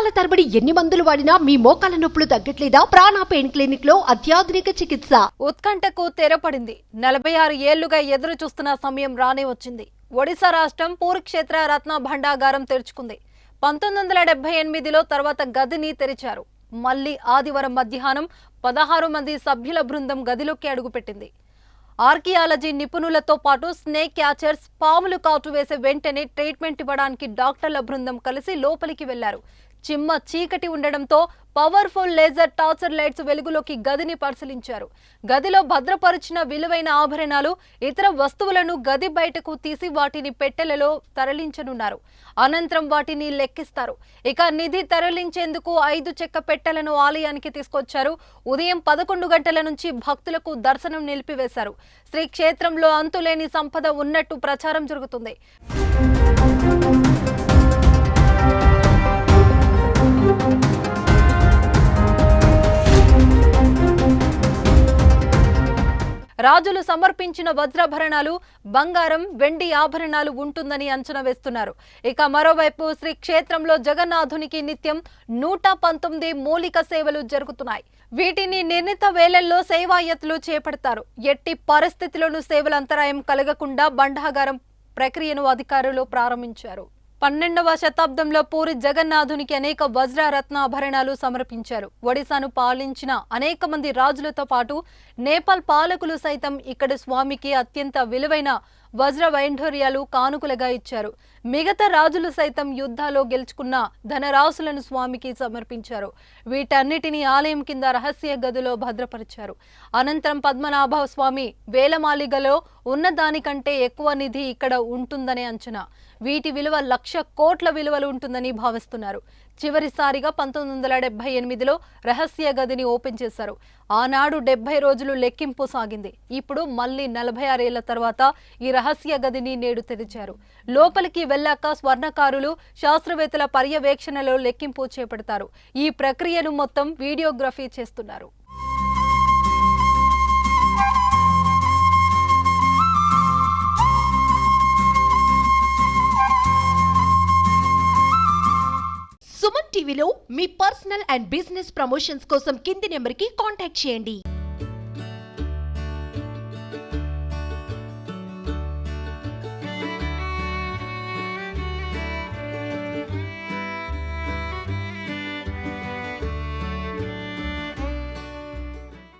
నెలల తరబడి ఎన్ని మందులు వాడినా మీ మోకాల నొప్పులు తగ్గట్లేదా? ప్రాణ పెయిన్ క్లినిక్ లో అత్యాధునిక చికిత్స. ఉత్కంఠకు తెరపడింది. 46 ఏళ్లుగా ఎదురు చూస్తున్న సమయం రానే వచ్చింది. ఒడిశా రాష్ట్రం పూరి క్షేత్ర రత్న భండాగారం తెరుచుకుంది. 1978లో తర్వాత గదిని తెరిచారు. మళ్లీ ఆదివారం మధ్యాహ్నం 16 మంది సభ్యుల బృందం గదిలోకి అడుగుపెట్టింది. ఆర్కియాలజీ నిపుణులతో పాటు స్నేక్ క్యాచర్స్, పాములు కాటు వేసే వెంటనే ట్రీట్మెంట్ ఇవ్వడానికి డాక్టర్ల బృందం కలిసి లోపలికి వెళ్లారు. చిమ్మ చీకటి ఉండడంతో పవర్ఫుల్ లేజర్ టార్చర్ లైట్స్ వెలుగులోకి గదిని పరిశీలించారు. గదిలో భద్రపరిచిన విలువైన ఆభరణాలు, ఇతర వస్తువులను గది బయటకు తీసి వాటిని పెట్టెలలో తరలించనున్నారు. అనంతరం వాటిని లెక్కిస్తారు. ఇక నిధి తరలించేందుకు 5 చెక్క పెట్టెలను ఆలయానికి తీసుకొచ్చారు. ఉదయం 11 గంటల నుంచి భక్తులకు దర్శనం నిలిపివేశారు. శ్రీ క్షేత్రంలో అంతులేని సంపద ఉన్నట్టు ప్రచారం జరుగుతుంది. రాజులు సమర్పించిన వజ్రాభరణాలు, బంగారం, వెండి ఆభరణాలు ఉంటుందని అంచనా వేస్తున్నారు. ఇక మరోవైపు శ్రీ క్షేత్రంలో జగన్నాథునికి నిత్యం 119 మూలిక సేవలు జరుగుతున్నాయి. వీటిని నిర్ణీత వేళల్లో సేవాయత్తులు చేపడతారు. ఎట్టి పరిస్థితుల్లోనూ సేవల అంతరాయం కలగకుండా బండాగారం ప్రక్రియను అధికారులు ప్రారంభించారు. 12వ శతాబ్దంలో పూరి జగన్నాథునికి అనేక వజ్ర రత్నాభరణాలు సమర్పించారు. ఒడిశాను పాలించిన అనేక మంది రాజులతో పాటు నేపాల్ పాలకులు సైతం ఇక్కడ స్వామికి అత్యంత విలువైన వజ్ర వైఢూర్యాలు కానుకలుగా ఇచ్చారు. మిగతా రాజులు సైతం యుద్ధాల్లో గెలుచుకున్న ధనరాశులను స్వామికి సమర్పించారు. వీటన్నిటినీ ఆలయం కింద రహస్య గదిలో భద్రపరిచారు. అనంతరం పద్మనాభ స్వామి వేలమాలిగలో ఉన్నదానికంటే ఎక్కువ నిధి ఇక్కడ ఉంటుందనే అంచనా. వీటి విలువ 1,00,000 కోట్ల విలువలు ఉంటుందని భావిస్తున్నారు. చివరిసారిగా 1978లో రహస్య గదిని ఓపెన్ చేశారు. ఆనాడు 70 రోజులు లెక్కింపు సాగింది. ఇప్పుడు మళ్లీ 46 ఏళ్ల తర్వాత ఈ రహస్య గదిని నేడు తెరిచారు. లోపలికి వెళ్లాక స్వర్ణకారులు, శాస్త్రవేత్తల పర్యవేక్షణలో లెక్కింపు చేపడతారు. ఈ ప్రక్రియను మొత్తం వీడియోగ్రఫీ చేస్తున్నారు. సుమన్ టీవీలో మీ పర్సనల్ అండ్ బిజినెస్ ప్రమోషన్స్ కోసం కింది నెంబర్కి కాంటాక్ట్ చేయండి.